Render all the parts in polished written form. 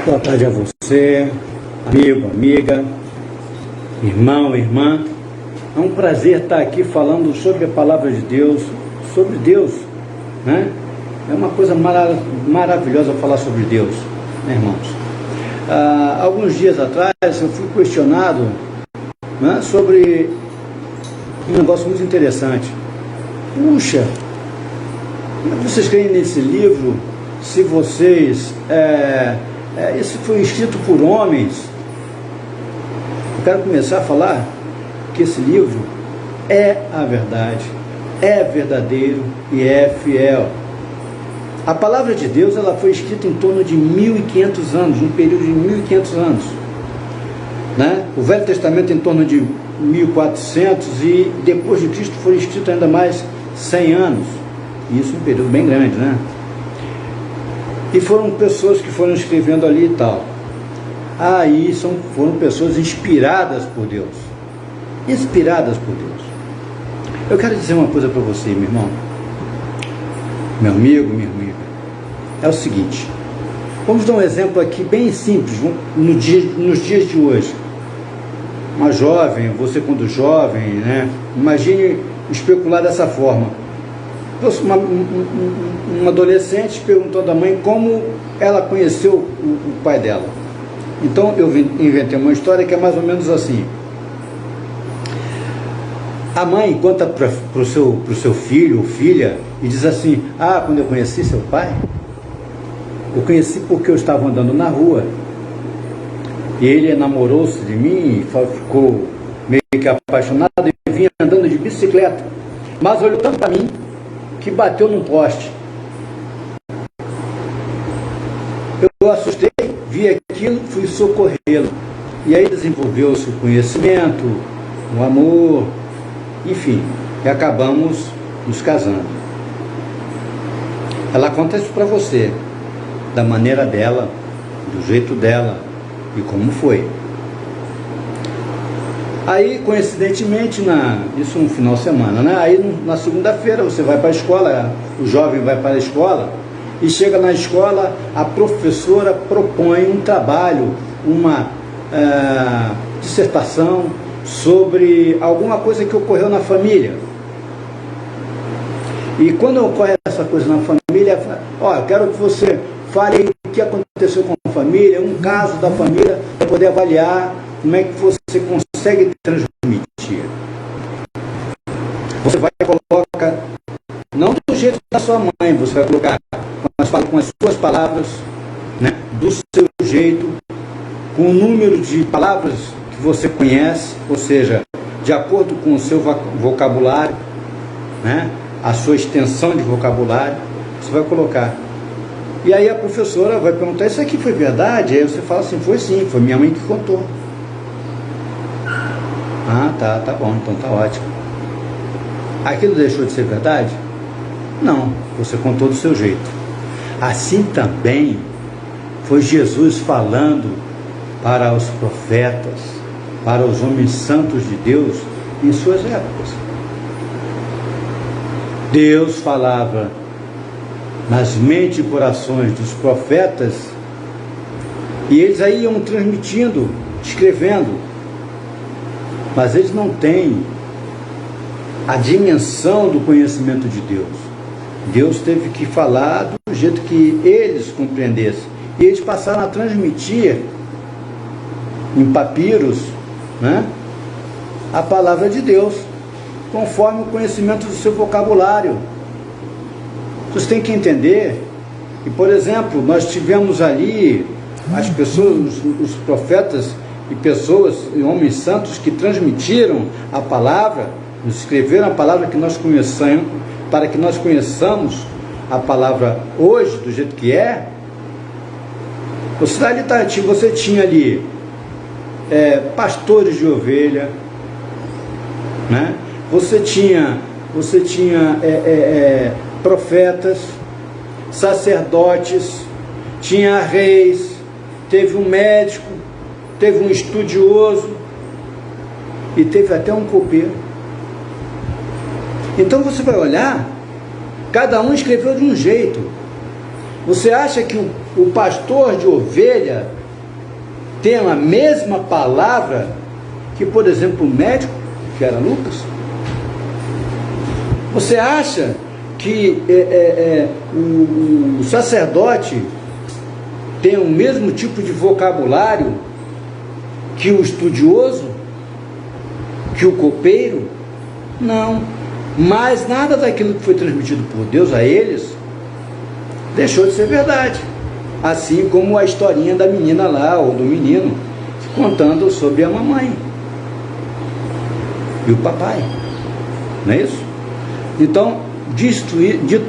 Boa tarde a você, amigo, amiga, irmão, irmã. É um prazer estar aqui falando sobre a palavra de Deus, sobre Deus, né? É uma coisa maravilhosa falar sobre Deus, né, irmãos? Alguns dias atrás eu fui questionado, né, sobre um negócio muito interessante. Puxa, vocês creem nesse livro? Se vocês... isso foi escrito por homens. Eu quero começar a falar que esse livro é a verdade, é verdadeiro e é fiel. A palavra de Deus, ela foi escrita em torno de 1500 anos, um período de 1500 anos, né? O Velho Testamento em torno de 1400 e depois de Cristo foi escrito ainda mais 100 anos. Isso um período bem grande, né? E foram pessoas que foram escrevendo ali e tal. Foram pessoas inspiradas por Deus. Inspiradas por Deus. Eu quero dizer uma coisa para você, meu irmão, meu amigo, minha amiga. É o seguinte. Vamos dar um exemplo aqui bem simples, nos dias de hoje. Uma jovem, você quando jovem, né? Imagine especular dessa forma. Um adolescente perguntando à mãe como ela conheceu o pai dela. Então eu inventei uma história que é mais ou menos assim. A mãe conta para o seu filho ou filha e diz assim: quando eu conheci seu pai, eu conheci porque eu estava andando na rua e ele enamorou-se de mim e ficou meio que apaixonado e vinha andando de bicicleta, mas olhou tanto para mim que bateu num poste. Eu assustei, vi aquilo, fui socorrê-lo. E aí desenvolveu-se o conhecimento, o amor, enfim, e acabamos nos casando. Ela conta isso para você, da maneira dela, do jeito dela e como foi. Aí, coincidentemente, isso no final de semana, né? Aí na segunda-feira você vai para a escola, o jovem vai para a escola, e chega na escola, a professora propõe um trabalho, uma dissertação sobre alguma coisa que ocorreu na família. E quando ocorre essa coisa na família, eu quero que você fale o que aconteceu com a família, um caso da família, para poder avaliar como é que você consegue transmitir. Você vai colocar, não do jeito da sua mãe, você vai colocar com as suas palavras, né, do seu jeito, com o número de palavras que você conhece, ou seja, de acordo com o seu vocabulário, né, a sua extensão de vocabulário, você vai colocar. E aí a professora vai perguntar: isso aqui foi verdade? Aí você fala assim: foi sim, foi minha mãe que contou. Tá bom, então tá ótimo. Aquilo deixou de ser verdade? Não, você contou do seu jeito. Assim também foi Jesus falando para os profetas, para os homens santos de Deus em suas épocas. Deus falava nas mentes e corações dos profetas e eles aí iam transmitindo, escrevendo, mas eles não têm a dimensão do conhecimento de Deus. Deus teve que falar do jeito que eles compreendessem. E eles passaram a transmitir em papiros, né, a palavra de Deus, conforme o conhecimento do seu vocabulário. Vocês têm que entender que, por exemplo, nós tivemos ali as pessoas, os profetas e pessoas e homens santos que transmitiram a palavra, nos escreveram a palavra que nós conhecemos, para que nós conheçamos a palavra hoje, do jeito que é. Você tinha ali pastores de ovelha, né? Você tinha profetas, sacerdotes, tinha reis, teve um médico, teve um estudioso e teve até um copeiro. Então você vai olhar, cada um escreveu de um jeito. Você acha que o pastor de ovelha tem a mesma palavra que, por exemplo, o médico, que era Lucas? Você acha que o sacerdote tem o mesmo tipo de vocabulário que o estudioso, que o copeiro? Não. Mas nada daquilo que foi transmitido por Deus a eles deixou de ser verdade. Assim como a historinha da menina lá, ou do menino, contando sobre a mamãe e o papai. Não é isso? Então, dito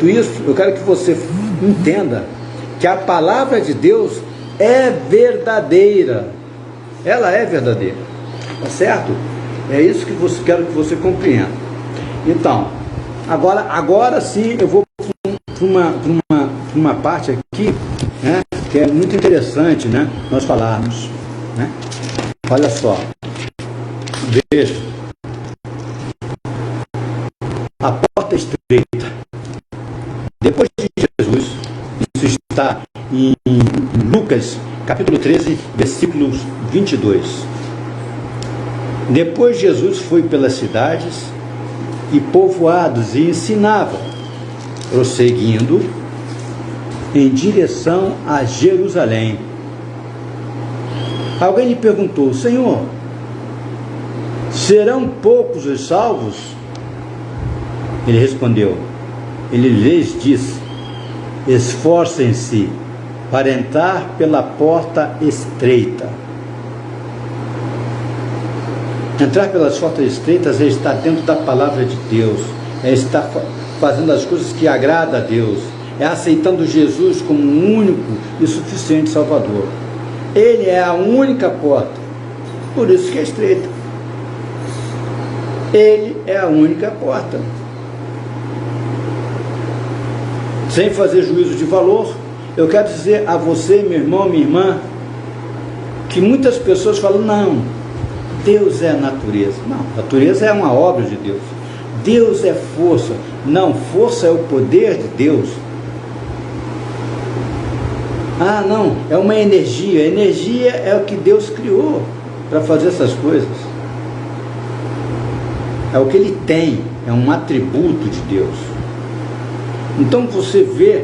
isso, eu quero que você entenda que a palavra de Deus é verdadeira. Ela é verdadeira. Tá certo? É isso que quero que você compreenda. Então, agora sim eu vou para uma parte aqui, né, que é muito interessante, né, nós falarmos, né? Olha só, veja, a porta estreita. Depois de Jesus, isso está em Lucas, capítulo 13, versículos 22. Depois Jesus foi pelas cidades e povoados e ensinava, prosseguindo em direção a Jerusalém. Alguém lhe perguntou: Senhor, serão poucos os salvos? Ele respondeu, ele lhes disse: esforcem-se para entrar pela porta estreita. Entrar pelas portas estreitas é estar dentro da palavra de Deus, é estar fazendo as coisas que agradam a Deus, é aceitando Jesus como o único e suficiente Salvador. Ele é a única porta, por isso que é estreita. Ele é a única porta. Sem fazer juízo de valor, eu quero dizer a você, meu irmão, minha irmã, que muitas pessoas falam: não, Deus é a natureza. Não, a natureza é uma obra de Deus. Deus é força. Não, força é o poder de Deus. Ah, não, é uma energia. Energia é o que Deus criou para fazer essas coisas. É o que Ele tem, é um atributo de Deus. Então você vê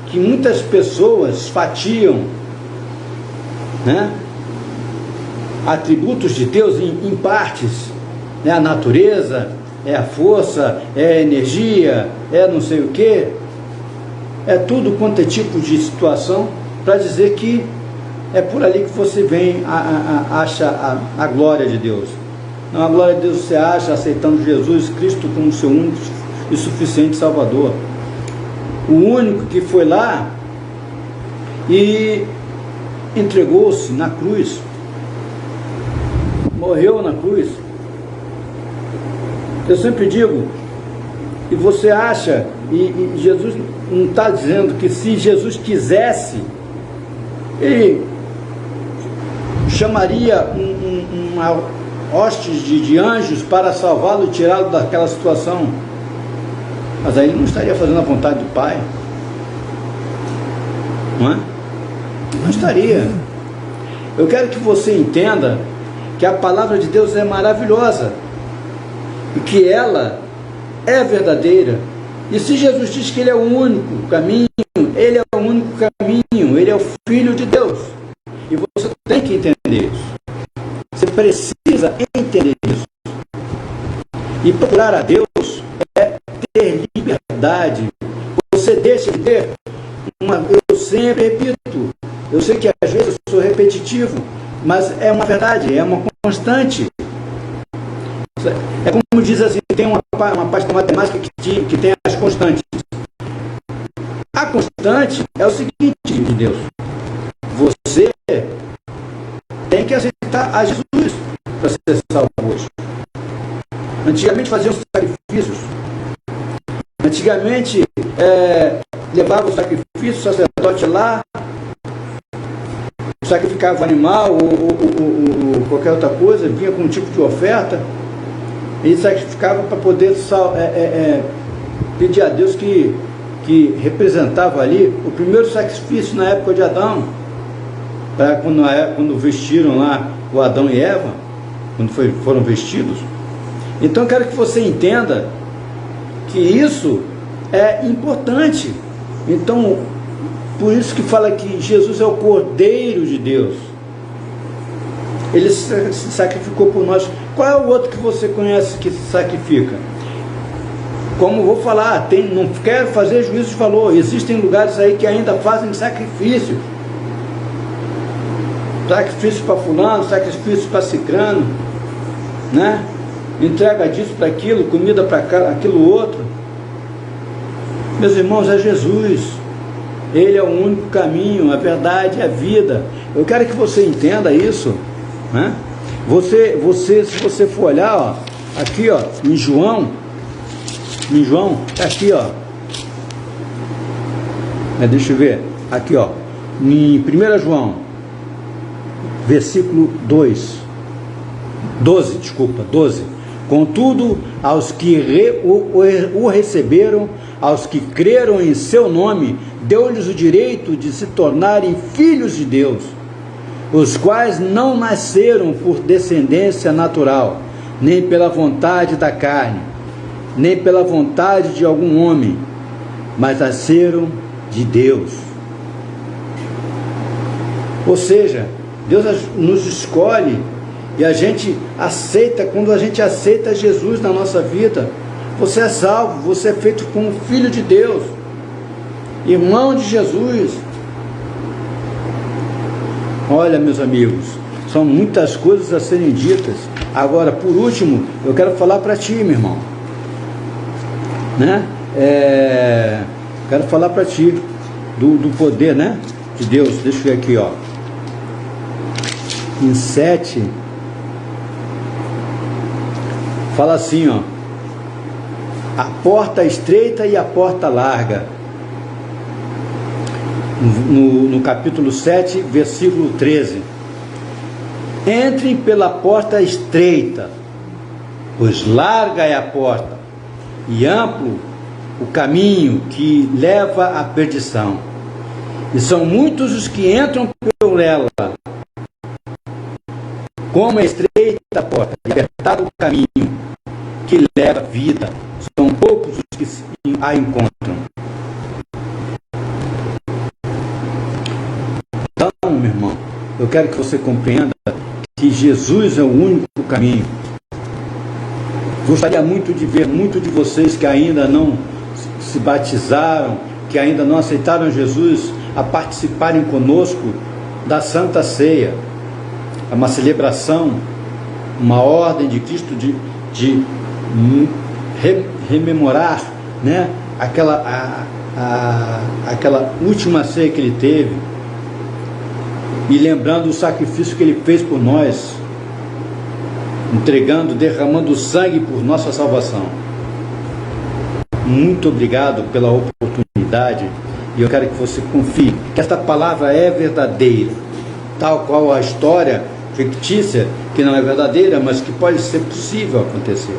que muitas pessoas fatiam, né, atributos de Deus em partes, né? A natureza é a força, é a energia, é não sei o que, é tudo quanto é tipo de situação, para dizer que é por ali que você vem, acha a glória de Deus. Não, a glória de Deus você acha aceitando Jesus Cristo como seu único e suficiente Salvador. O único que foi lá e entregou-se na cruz, morreu na cruz. Eu sempre digo, e você acha, e Jesus não está dizendo que se Jesus quisesse, Ele chamaria uma hostes de anjos para salvá-lo e tirá-lo daquela situação. Mas aí ele não estaria fazendo a vontade do Pai. Não é? Não estaria. Eu quero que você entenda que a palavra de Deus é maravilhosa e que ela é verdadeira. E se Jesus diz que Ele é o único caminho, Ele é o único caminho, Ele é o Filho de Deus. E você tem que entender isso. Você precisa entender isso. E procurar a Deus é ter liberdade. Você deixa de ter eu sempre repito, eu sei que às vezes eu sou repetitivo, mas é uma verdade, é uma constante. É como diz assim, tem uma parte da matemática que tem as constantes. A constante é o seguinte, de Deus: você tem que aceitar a Jesus para ser salvo hoje. Antigamente faziam sacrifícios. Antigamente levava o sacrifício, o sacerdote lá, sacrificava o animal ou qualquer outra coisa, vinha com um tipo de oferta, e sacrificava para poder pedir a Deus que que representava ali o primeiro sacrifício na época de Adão, para quando vestiram lá o Adão e Eva, quando foram vestidos. Então eu quero que você entenda que isso é importante. Então, por isso que fala que Jesus é o Cordeiro de Deus. Ele se sacrificou por nós. Qual é o outro que você conhece que se sacrifica? Como vou falar, não quero fazer juízo de valor, existem lugares aí que ainda fazem sacrifício. Sacrifício para fulano, sacrifício para cicrano, né? Entrega disso para aquilo, comida para aquilo outro. Meus irmãos, é Jesus. Ele é o único caminho, a verdade e a vida. Eu quero que você entenda isso, né? Se você for olhar, ó, aqui, ó, em João, tá aqui, ó. Deixa eu ver, aqui, ó, em 1 João, versículo 12. Contudo, aos que o receberam, aos que creram em seu nome, deu-lhes o direito de se tornarem filhos de Deus, os quais não nasceram por descendência natural, nem pela vontade da carne, nem pela vontade de algum homem, mas nasceram de Deus. Ou seja, Deus nos escolhe e a gente aceita. Quando a gente aceita Jesus na nossa vida, você é salvo, você é feito como filho de Deus, irmão de Jesus. Olha, meus amigos, são muitas coisas a serem ditas. Agora, por último, eu quero falar para ti, meu irmão, né? Quero falar para ti do poder, né, de Deus. Deixa eu ver aqui, ó, em 7, fala assim, ó: a porta estreita e a porta larga. No capítulo 7, versículo 13: entrem pela porta estreita, pois larga é a porta e amplo o caminho que leva à perdição, e são muitos os que entram por ela. Como é estreita a porta e apertado o caminho que leva à vida, são poucos os que a encontram. Então, meu irmão, eu quero que você compreenda que Jesus é o único caminho. Gostaria muito de ver muitos de vocês que ainda não se batizaram, que ainda não aceitaram Jesus, a participarem conosco da Santa Ceia. É uma celebração, uma ordem de Cristo de rememorar, né, aquela última ceia que ele teve, e lembrando o sacrifício que ele fez por nós, entregando, derramando sangue por nossa salvação. Muito obrigado pela oportunidade, e eu quero que você confie que esta palavra é verdadeira, tal qual a história fictícia, que não é verdadeira, mas que pode ser possível acontecer.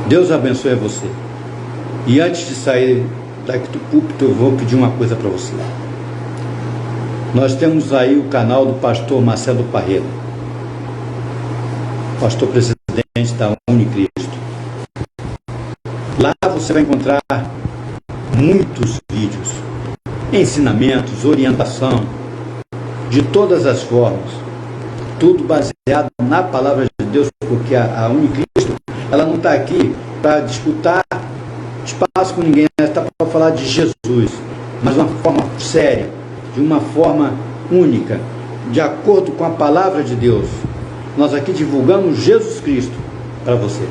Deus abençoe você. E antes de sair daqui do púlpito, eu vou pedir uma coisa para você. Nós temos aí o canal do pastor Marcelo Parreira, pastor presidente da Unicristo. Lá você vai encontrar muitos vídeos, ensinamentos, orientação, de todas as formas, tudo baseado na palavra de Deus, porque a Unicristo, ela não está aqui para disputar espaço com ninguém, ela está para falar de Jesus, mas de uma forma séria, de uma forma única, de acordo com a palavra de Deus. Nós aqui divulgamos Jesus Cristo para você.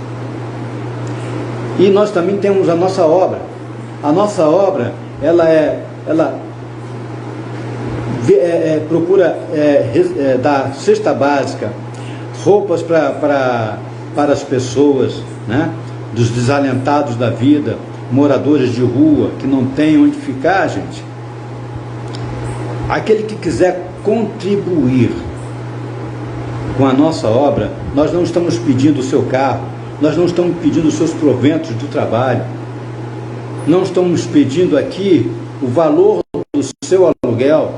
E nós também temos a nossa obra. A nossa obra, ela procura dar cesta básica, roupas para as pessoas, né, dos desalentados da vida, moradores de rua, que não têm onde ficar, gente. Aquele que quiser contribuir com a nossa obra, nós não estamos pedindo o seu carro, nós não estamos pedindo os seus proventos do trabalho, Não estamos pedindo aqui o valor do seu aluguel.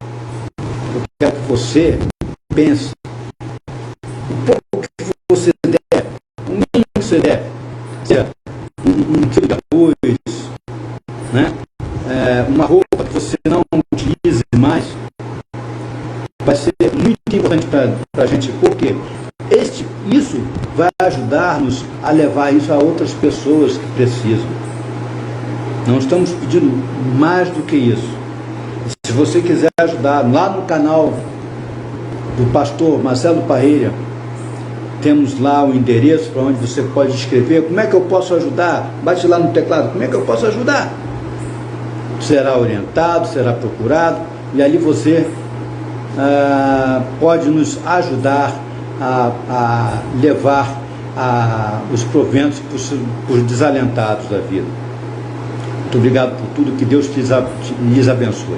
Eu quero que você pense. O pouco que você der, o mínimo que você der, seja um quilo de arroz, né? Uma roupa que você não utilize mais, vai ser muito importante para a gente, porque isso vai ajudar-nos a levar isso a outras pessoas que precisam. Não estamos pedindo mais do que isso. Se você quiser ajudar, lá no canal do pastor Marcelo Parreira, temos lá o endereço para onde você pode escrever. Como é que eu posso ajudar? Bate lá no teclado, como é que eu posso ajudar? Será orientado, será procurado, e ali você pode nos ajudar a levar os proventos para os desalentados da vida. Muito obrigado por tudo, que Deus lhes abençoe.